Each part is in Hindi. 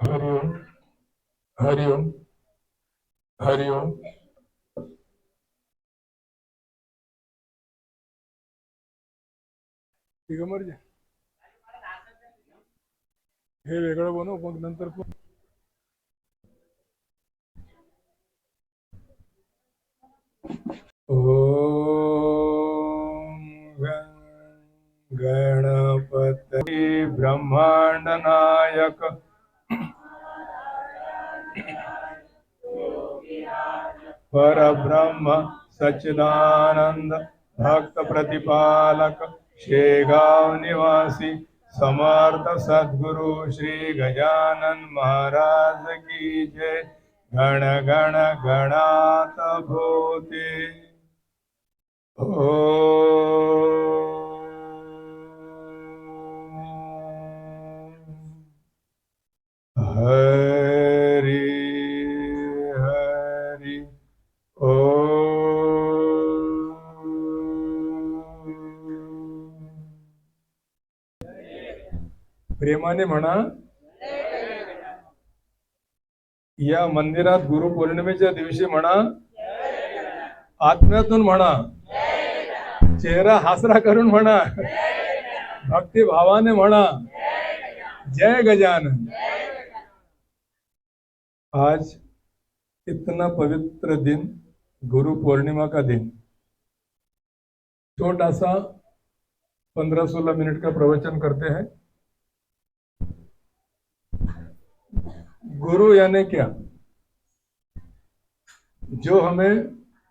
हरिओम। हरिओम। हरिओम। दिगंबर जी, हे वेगळं बनव मग नंतर ओम गणपति ब्रह्मांड नायक पर ब्रह्म सच्चिदानंद भक्त प्रतिपालक शेगांव निवासी समर्थ सद्गुरु श्री गजानन महाराज की जय। गण गण गणात भूते हरि हरि ओ। प्रेमाने म्हणा, या मंदिरात गुरुपौर्णिमेच्या दिवशी म्हणा, आत्म्यातून म्हणा, चेहरा हासरा करून म्हणा, भक्ती भावाने म्हणा, जय गजानन। आज इतना पवित्र दिन, गुरु पूर्णिमा का दिन। छोटा सा 15-16 मिनट का प्रवचन करते हैं। गुरु यानी क्या? जो हमें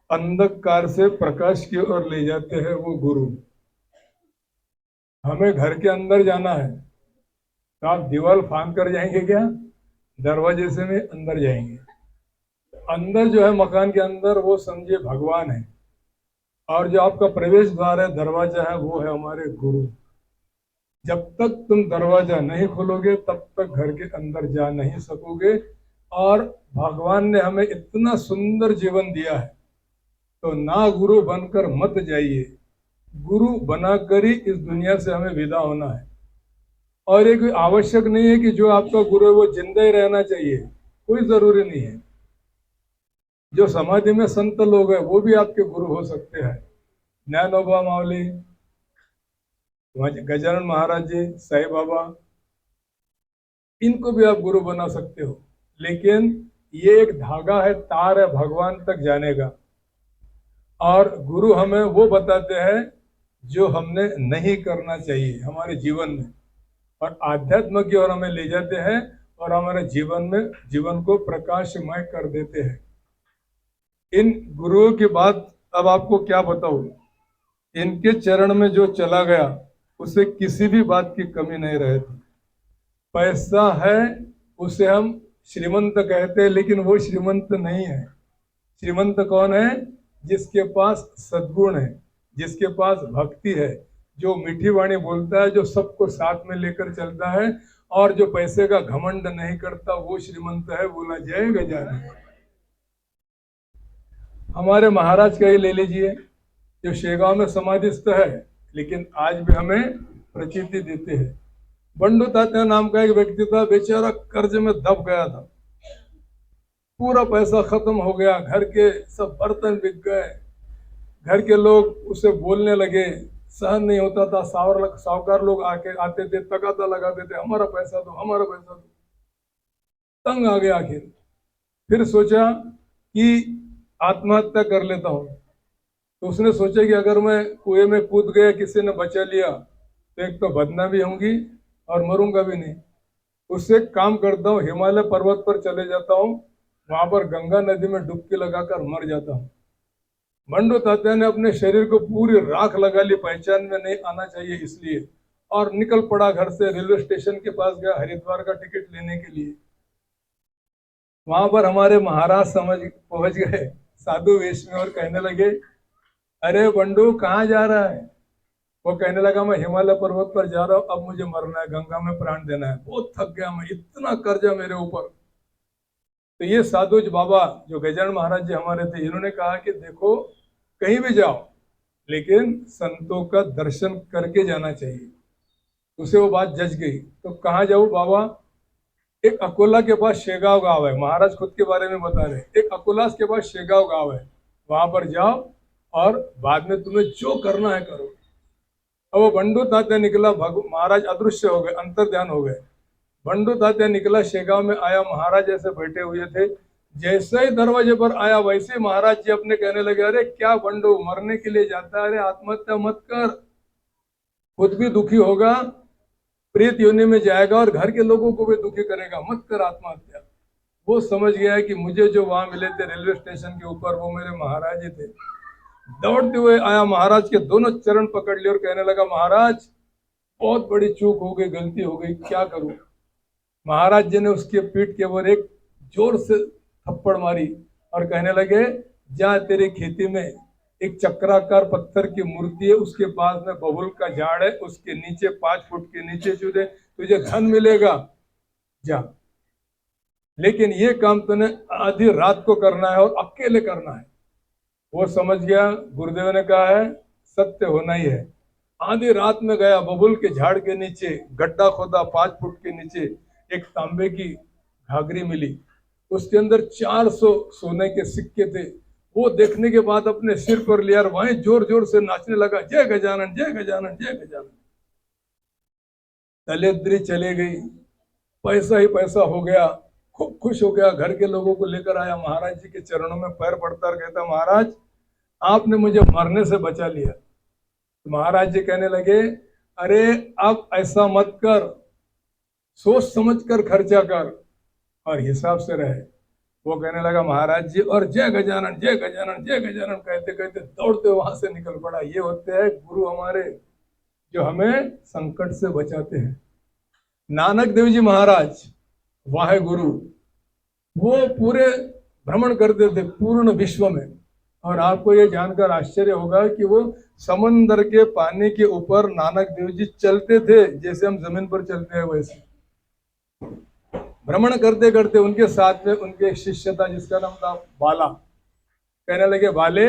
अंधकार से प्रकाश की ओर ले जाते हैं, वो गुरु। हमें घर के अंदर जाना है तो आप दीवार फांद कर जाएंगे क्या? दरवाजे से में अंदर जाएंगे। अंदर जो है मकान के अंदर, वो समझे भगवान है, और जो आपका प्रवेश द्वार है, दरवाजा है, वो है हमारे गुरु। जब तक तुम दरवाजा नहीं खोलोगे तब तक घर के अंदर जा नहीं सकोगे। और भगवान ने हमें इतना सुंदर जीवन दिया है, तो ना गुरु बनकर मत जाइए, गुरु बनाकर ही इस दुनिया से हमें विदा होना है। और ये कोई आवश्यक नहीं है कि जो आपका गुरु है वो जिंदा ही रहना चाहिए, कोई जरूरी नहीं है। जो समाधि में संत लोग हैं वो भी आपके गुरु हो सकते हैं। ज्ञानोबा मावली, गजानन महाराज जी, साईं बाबा, इनको भी आप गुरु बना सकते हो। लेकिन ये एक धागा है, तार है भगवान तक जाने का। और गुरु हमें वो बताते हैं जो हमने नहीं करना चाहिए हमारे जीवन में, और आध्यात्म की ओर हमें ले जाते हैं और हमारे जीवन को प्रकाशमय कर देते हैं। इन गुरुओं की बात अब आपको क्या बताऊं। इनके चरण में जो चला गया उसे किसी भी बात की कमी नहीं रहती। पैसा है उसे हम श्रीमंत कहते हैं, लेकिन वो श्रीमंत नहीं है। श्रीमंत कौन है? जिसके पास सद्गुण है, जिसके पास भक्ति है, जो मीठी वाणी बोलता है, जो सबको साथ में लेकर चलता है, और जो पैसे का घमंड नहीं करता, वो श्रीमंत है। बोला जय गजानन। हमारे महाराज का ही ले लीजिए, जो शेगांव में समाधिस्थ है, लेकिन आज भी हमें प्रचिति देते हैं। बंडू तात्या नाम का एक व्यक्ति था, बेचारा कर्ज में दब गया था, पूरा पैसा खत्म हो गया, घर के सब बर्तन बिक गए, घर के लोग उसे बोलने लगे, सहन नहीं होता था। साहूकार लोग आते थे, तगादा लगाते थे, हमारा पैसा दो, हमारा पैसा दो। तंग आ गया आखिर, फिर सोचा कि आत्महत्या कर लेता हूं। तो उसने सोचा कि अगर मैं कुएं में कूद गया, किसी ने बचा लिया, तो एक तो बदनामी होंगी और मरूंगा भी नहीं। उससे काम करता हूँ, हिमालय पर्वत पर चले जाता हूँ, वहां पर गंगा नदी में डुबकी लगाकर मर जाता हूँ। मंडू तात्या ने अपने शरीर को पूरी राख लगा ली, पहचान में नहीं आना चाहिए इसलिए, और निकल पड़ा घर से। रेलवे स्टेशन के पास गया हरिद्वार का टिकट लेने के लिए। वहां पर हमारे महाराज समझ पहुंच गए साधु वेश में, और कहने लगे, अरे बंडू कहाँ जा रहा है? वो कहने लगा, मैं हिमालय पर्वत पर जा रहा हूँ, अब मुझे मरना है, गंगा में प्राण देना है, बहुत थक गया मैं, इतना कर्जा मेरे ऊपर। तो ये साधु बाबा जो गजानन महाराज जी हमारे थे, इन्होंने कहा कि देखो, कहीं भी जाओ लेकिन संतों का दर्शन करके जाना चाहिए। उसे वो बात जच गई। तो कहाँ जाऊँ बाबा? एक अकोला के पास शेगांव गांव है, महाराज खुद के बारे में बता रहे हैं, एक अकोला के पास शेगांव गांव है, वहां पर जाओ और बाद में तुम्हें जो करना है करो। अब वो बंडू तात्या निकला, महाराज अदृश्य हो गए, अंतर ध्यान हो गए। बंडू तात्या निकला, शेगांव में आया, महाराज ऐसे बैठे हुए थे। जैसे ही दरवाजे पर आया वैसे महाराज जी अपने कहने लगे, अरे क्या बंडू मरने के लिए जाता है, अरे आत्महत्या मत कर, खुद भी दुखी होगा, प्रेत योनि में जाएगा और घर के लोगों को भी दुखी करेगा, मत कर आत्महत्या। वो समझ गया है कि मुझे जो वहां मिले थे रेलवे स्टेशन के ऊपर वो मेरे महाराज जी थे। दौड़ते हुए आया, महाराज के दोनों चरण पकड़ लिए और कहने लगा, महाराज बहुत बड़ी चूक हो गई, गलती हो गई, क्या करूं। महाराज जी ने उसके पीठ के ऊपर एक जोर से थप्पड़ मारी और कहने लगे, जा तेरी खेती में एक चक्राकार पत्थर की मूर्ति है, उसके पास में बबुल का झाड़ है, उसके नीचे 5 फुट के नीचे जुड़े तुझे धन मिलेगा, जा। लेकिन ये काम तूने आधी रात को करना है और अकेले करना है। वो समझ गया, गुरुदेव ने कहा है सत्य होना ही है। आधी रात में गया, बबुल के झाड़ के नीचे गड्ढा खोदा, 5 फुट के नीचे एक तांबे की घाघरी मिली, उसके अंदर 400 सोने के सिक्के थे। वो देखने के बाद अपने सिर पर लिया और वहीं जोर जोर से नाचने लगा, जय गजानन जय गजानन जय गजानन। दलेद्री चले गई, पैसा ही पैसा हो गया, खूब खुश हो गया, घर के लोगों को लेकर आया, महाराज जी के चरणों में पैर पड़ता और कहता, महाराज आपने मुझे मरने से बचा लिया। तो महाराज जी कहने लगे, अरे अब ऐसा मत कर, सोच समझ कर खर्चा कर और हिसाब से रहे। वो कहने लगा, महाराज जी, और जय गजानन जय गजानन जय गजानन कहते कहते दौड़ते वहां से निकल पड़ा। ये होते हैं गुरु हमारे, जो हमें संकट से बचाते हैं। नानक देव जी महाराज वाहे गुरु, वो पूरे भ्रमण करते थे पूर्ण विश्व में, और आपको ये जानकर आश्चर्य होगा कि वो समंदर के पानी के ऊपर नानक देव जी चलते थे, जैसे हम जमीन पर चलते हैं वैसे भ्रमण करते करते। उनके साथ में उनके एक शिष्य था जिसका नाम था बाला। कहने लगे, बाले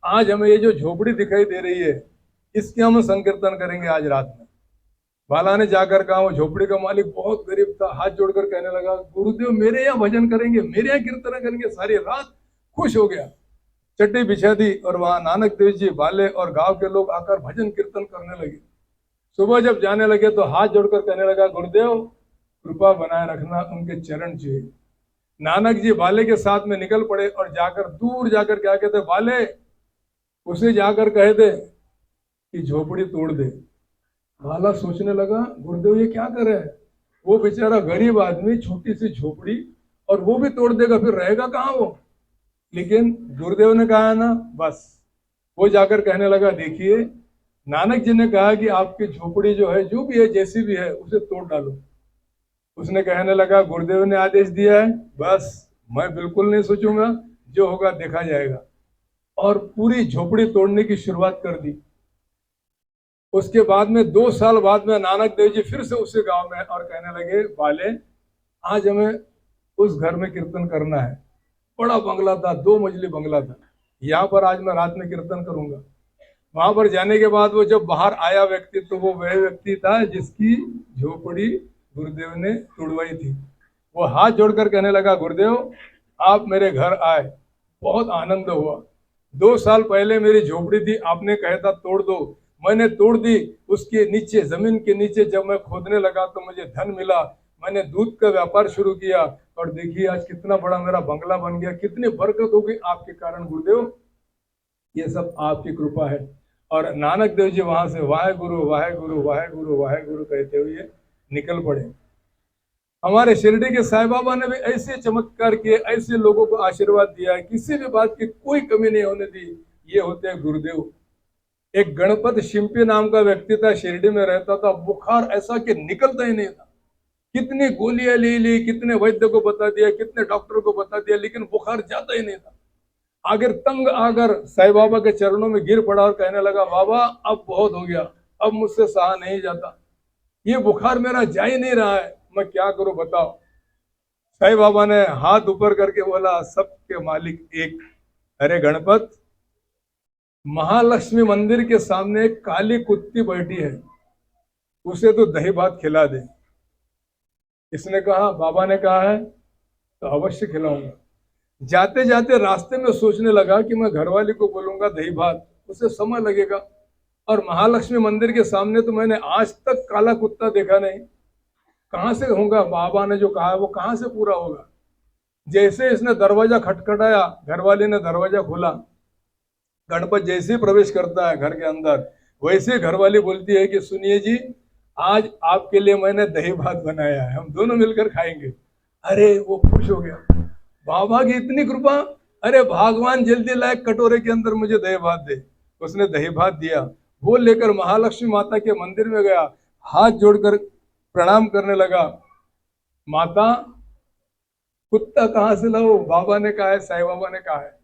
आज हमें ये जो झोपड़ी दिखाई दे रही है इसके हम संकीर्तन करेंगे आज रात में। बाला ने जाकर कहा, वो झोपड़ी का मालिक बहुत गरीब था, हाथ जोड़कर कहने लगा, गुरुदेव मेरे यहाँ भजन करेंगे, मेरे यहाँ कीर्तन करेंगे। सारी रात खुश हो गया, चट्टी बिछा दी और वहां नानक देव जी, बाले और गांव के लोग आकर भजन कीर्तन करने लगे। सुबह जब जाने लगे तो हाथ जोड़कर कहने लगा, गुरुदेव कृपा बनाए रखना, उनके चरण चाहिए। नानक जी बाले के साथ में निकल पड़े और जाकर दूर जाकर क्या कहते, बाले उसे जाकर कह दे कि झोपड़ी तोड़ दे। बाला सोचने लगा, गुरुदेव ये क्या कर रहे हैं, वो बेचारा गरीब आदमी, छोटी सी झोपड़ी, और वो भी तोड़ देगा, फिर रहेगा कहाँ वो। लेकिन गुरुदेव ने कहा ना, बस वो जाकर कहने लगा, देखिए नानक जी ने कहा कि आपकी झोपड़ी जो है, जो भी है, जैसी भी है, उसे तोड़ डालो। उसने कहने लगा, गुरुदेव ने आदेश दिया है, बस मैं बिल्कुल नहीं सोचूंगा, जो होगा देखा जाएगा। और पूरी झोपड़ी तोड़ने की शुरुआत कर दी। उसके बाद में 2 साल बाद में नानक देव जी फिर से उसी गांव में और कहने लगे, बाले आज हमें उस घर में कीर्तन करना है। बड़ा बंगला था, 2 मंजिली बंगला था, यहाँ पर आज मैं रात में कीर्तन करूंगा। वहां पर जाने के बाद वो जब बाहर आया व्यक्ति, तो वो वह व्यक्ति था जिसकी झोपड़ी गुरुदेव ने तोड़वाई थी। वो हाथ जोड़कर कहने लगा, गुरुदेव आप मेरे घर आए, बहुत आनंद हुआ। 2 साल पहले मेरी झोपड़ी थी, आपने कहा था तोड़ दो, मैंने तोड़ दी। उसके नीचे, जमीन के नीचे जब मैं खोदने लगा तो मुझे धन मिला, मैंने दूध का व्यापार शुरू किया, और देखिए आज कितना बड़ा मेरा बंगला बन गया, कितनी बरकत हो गई आपके कारण गुरुदेव, ये सब आपकी कृपा है। और नानक देव जी वहां से वाहे गुरु वाहे गुरु वाहे गुरु वाहे गुरु कहते हुए निकल पड़े। हमारे शिरडी के साईं बाबा ने भी ऐसे चमत्कार किए, ऐसे लोगों को आशीर्वाद दिया है, किसी भी बात की कोई कमी नहीं होने दी। ये होते हैं गुरुदेव। एक गणपत शिंपी नाम का व्यक्ति था, शिरडी में रहता था, बुखार ऐसा कि निकलता ही नहीं था। कितनी गोलियां ले ली, कितने वैद्य को बता दिया, कितने डॉक्टर को बता दिया, लेकिन बुखार जाता ही नहीं था। आखिर तंग आकर साईं बाबा के चरणों में गिर पड़ा और कहने लगा, बाबा अब बहुत हो गया, अब मुझसे सहा नहीं जाता, ये बुखार मेरा जा ही नहीं रहा है, मैं क्या करूं बताओ। साईं बाबा ने हाथ ऊपर करके बोला, सबके मालिक एक, अरे गणपत, महालक्ष्मी मंदिर के सामने एक काली कुत्ती बैठी है, उसे तो दही भात खिला दे। इसने कहा, बाबा ने कहा है तो अवश्य खिलाऊंगा। जाते जाते रास्ते में सोचने लगा कि मैं घरवाली को बोलूंगा दही भात, उसे समय लगेगा, और महालक्ष्मी मंदिर के सामने तो मैंने आज तक काला कुत्ता देखा नहीं, कहां से होगा, बाबा ने जो कहा है वो कहां से पूरा होगा। जैसे इसने दरवाजा खटखटाया, घरवाली ने दरवाजा खोला, गणपत जैसे ही प्रवेश करता है घर के अंदर, वैसे घरवाली बोलती है कि सुनिए जी, आज आपके लिए मैंने दही भात बनाया है, हम दोनों मिलकर खाएंगे। अरे वो खुश हो गया, बाबा की इतनी कृपा, अरे भगवान जल्दी लाए कटोरे के अंदर मुझे दही भात दे। उसने दही भात दिया, वो लेकर महालक्ष्मी माता के मंदिर में गया, हाथ जोड़कर प्रणाम करने लगा, माता कुत्ता कहां से लाओ, बाबा ने कहा है, साईं बाबा ने कहा है।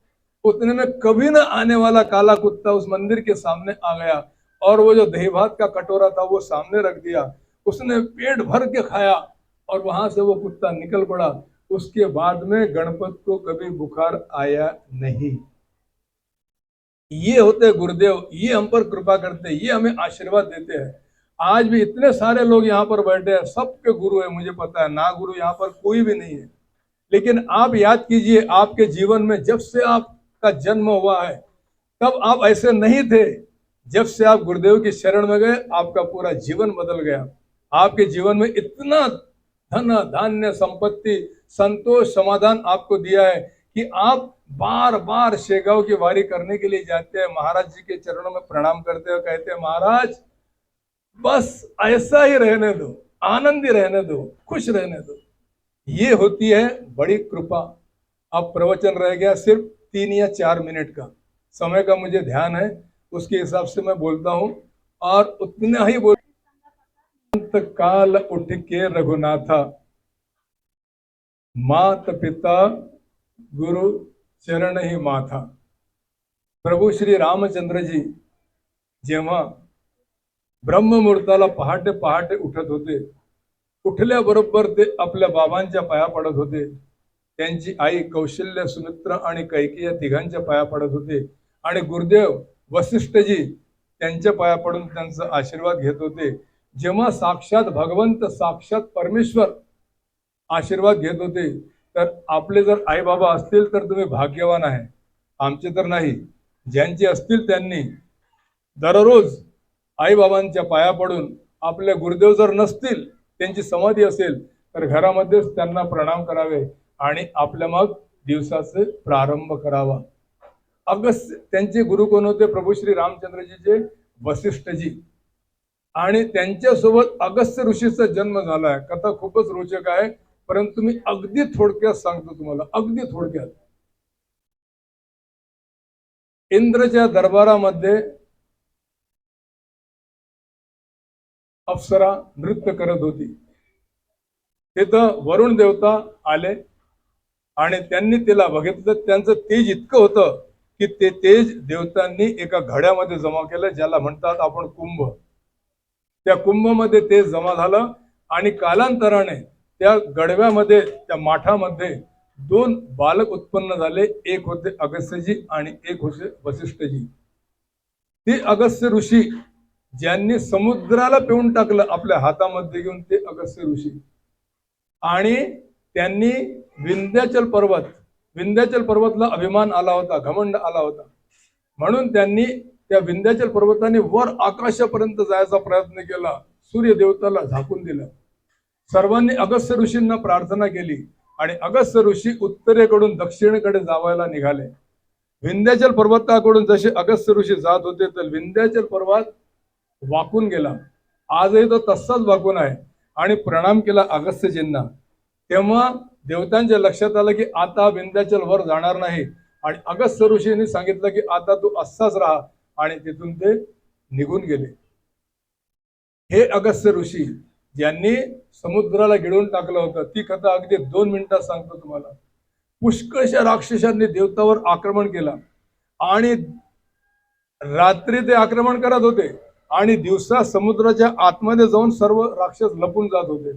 उतने में कभी न आने वाला काला कुत्ता उस मंदिर के सामने आ गया, और वो जो दही भात का कटोरा था वो सामने रख दिया, उसने पेट भर के खाया, और वहां से वो कुत्ता निकल पड़ा। उसके बाद में गणपत को कभी बुखार आया नहीं। ये होते गुरुदेव, ये हम पर कृपा करते, ये हमें आशीर्वाद देते हैं। आज भी इतने सारे लोग यहाँ पर बैठे हैं, सबके गुरु है, मुझे पता है, ना गुरु यहाँ पर कोई भी नहीं है। लेकिन आप याद कीजिए, आपके जीवन में जब से आपका जन्म हुआ है तब आप ऐसे नहीं थे। जब से आप गुरुदेव की शरण में गए, आपका पूरा जीवन बदल गया। आपके जीवन में इतना धन धान्य संपत्ति संतोष समाधान आपको दिया है कि आप बार बार शेगांव की वारी करने के लिए जाते हैं, महाराज जी के चरणों में प्रणाम करते हैं, कहते हैं महाराज बस ऐसा ही रहने दो, आनंदी रहने दो, खुश रहने दो। ये होती है बड़ी कृपा। अब प्रवचन रह गया सिर्फ 3 या 4 मिनट का, समय का मुझे ध्यान है, उसके हिसाब से मैं बोलता हूं, और उतना ही बोल। काल उठ के रघुनाथा, मात पिता गुरु चरण ही माथा। प्रभू श्री रामचंद्र जी जेव्हा ब्रह्ममुहूर्ताला पहाटे पहाटे उठत होते, उठल्याबरोबर ते आपल्या बाबांच्या पाया पडत होते, त्यांची आई कौशल्य, सुमित्रा आणि कैकेयी या तिघांच्या पाया पडत होते, आणि गुरुदेव वसिष्ठजी त्यांच्या पाया पडून त्यांचा आशीर्वाद घेत होते। जेव्हा साक्षात भगवंत, साक्षात परमेश्वर आशीर्वाद घेत होते, तर आपले जर आई बाबा असतील तर तुम्ही भाग्यवान आहे, आमचे तर नाही। ज्यांचे असतील त्यांनी दररोज आई बाबांच्या पाया पडून, आपले गुरुदेव जर नसतील, त्यांची समाधी असेल तर घरामध्येच त्यांना प्रणाम करावे आणि आपल्या मग दिवसाचे प्रारंभ करावा। अगस्त्य त्यांचे गुरु कोण होते? प्रभू श्री रामचंद्रजीचे वसिष्ठजी, आणि त्यांच्यासोबत अगस्त्य ऋषीचा जन्म झालाय। कथा खूपच रोचक आहे, परंतु मी अगदी थोडक्यात सांगतो तुम्हाला, अगदी थोडक्यात। इंद्रच्या दरबारामध्ये अप्सरा नृत्य करत होती, तिथं वरुण देवता आले आणि त्यांनी तिला बघितलं। त्यांचं तेज इतकं होतं की ते तेज देवतांनी एका घड्यामध्ये जमा केलं, ज्याला म्हणतात आपण कुंभ। त्या कुंभमध्ये ते जमा झालं, आणि कालांतराने त्या गडव्यामध्ये, त्या माठामध्ये 2 बालक उत्पन्न झाले। एक होते अगस्त्यजी आणि एक होते वसिष्ठजी। ते अगस्त्य ऋषी ज्यांनी समुद्राला पिऊन टाकलं आपल्या हातामध्ये घेऊन, ते अगस्त्य ऋषी। आणि त्यांनी विंध्याचल पर्वतला अभिमान आला होता, घमंड आला होता, म्हणून त्यांनी त्या विंध्याचल पर्वताने वर आकाशापर्यंत जायचा प्रयत्न केला, सूर्य देवताला झाकून दिलं। सर्वांनी अगस्त्य ऋषींना प्रार्थना केली, आणि अगस्त्य ऋषी उत्तरेकडून दक्षिणेकडे जावायला निघाले। विंध्याचल पर्वताकडून जसे अगस्त्य ऋषी जात होते, तर विंध्याचल पर्वत वाकून गेला, आजही तो तसाच वाकून आहे, आणि प्रणाम केला अगस्त्यजींना। तेव्हा देवतांच्या लक्षात आलं की आता विंध्याचल वर जाणार नाही, आणि अगस्त्य ऋषींनी सांगितलं की आता तू असाच राहा, आणि तिथून ते निघून गेले। हे अगस्त्य ऋषी ज्यांनी समुद्राला गिळून टाकलं होतं, ती कथा अगदी 2 मिनिटात सांगतो तुम्हाला। पुष्कळशा राक्षसांनी देवतावर आक्रमण केलं, आणि रात्री ते आक्रमण करत होते, आणि दिवसा समुद्राच्या आतमध्ये जाऊन सर्व राक्षस लपून जात होते।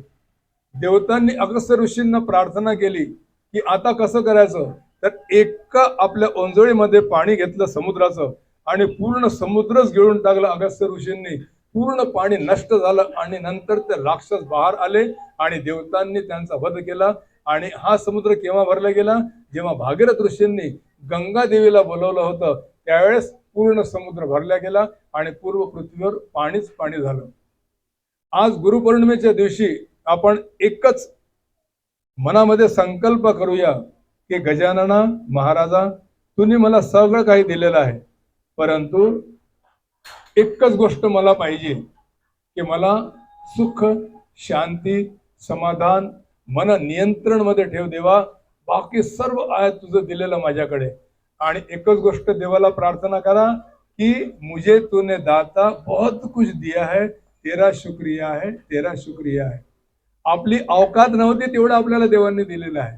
देवतांनी अगस्त्य ऋषींना प्रार्थना केली की आता कसं करायचं, तर एका आपल्या ओंजळीमध्ये पाणी घेतलं समुद्राचं, आणि पूर्ण समुद्रच गिळून टाकलं अगस्त्य ऋषींनी। पूर्ण पाणी नष्ट झालं आणि नंतर ते राक्षस बाहेर आले आणि देवतांनी त्यांचा वध केला. आणि हा समुद्र केव्हा भरला गेला? जेव्हा भागीरथ ऋषींनी गंगा देवीला बोलवलं होतं त्यावेळेस पूर्ण समुद्र भरला गेला आणि पूर्व पृथ्वीवर पाणीच पाणी झालं. आज गुरुपौर्णिमेच्या दिवशी आपण एकच मनामध्ये संकल्प करूया की गजानना महाराजा, तुम्ही मला सगळं काही दिलेलं आहे, परंतु एकच गोष्ट मला पाहिजे की मला सुख, शांती, समाधान, मन नियंत्रण मध्ये ठेव देवा. बाकी सर्व आहे तुझं दिलेलं माझ्याकडे. आणि एकच गोष्ट देवाला प्रार्थना करा कि मुझे तूने दाता बहुत कुछ दिया है, तेरा शुक्रिया है, तेरा शुक्रिया है. आपली अवकात नव्हती तेवढं आपल्याला देवांनी दिलेलं आहे.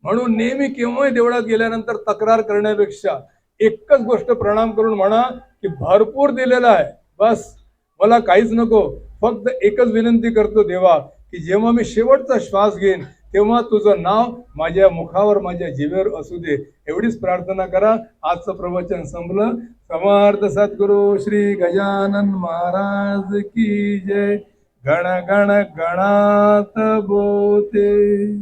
म्हणून नेहमी केव्हाही देवळात गेल्यानंतर तक्रार करण्यापेक्षा एकच गोष्ट प्रणाम करून म्हणा की भरपूर दिलेलं आहे, बस मला काहीच नको. फक्त एकच विनंती करतो देवा की जेव्हा मी शेवटचा श्वास घेईन तेव्हा तुझं नाव माझ्या मुखावर, माझ्या जिभेवर असू दे, एवढीच प्रार्थना करा. आजचं प्रवचन संपलं. समर्थ सद्गुरु श्री गजानन महाराज की जय. गण गण गणात बोते.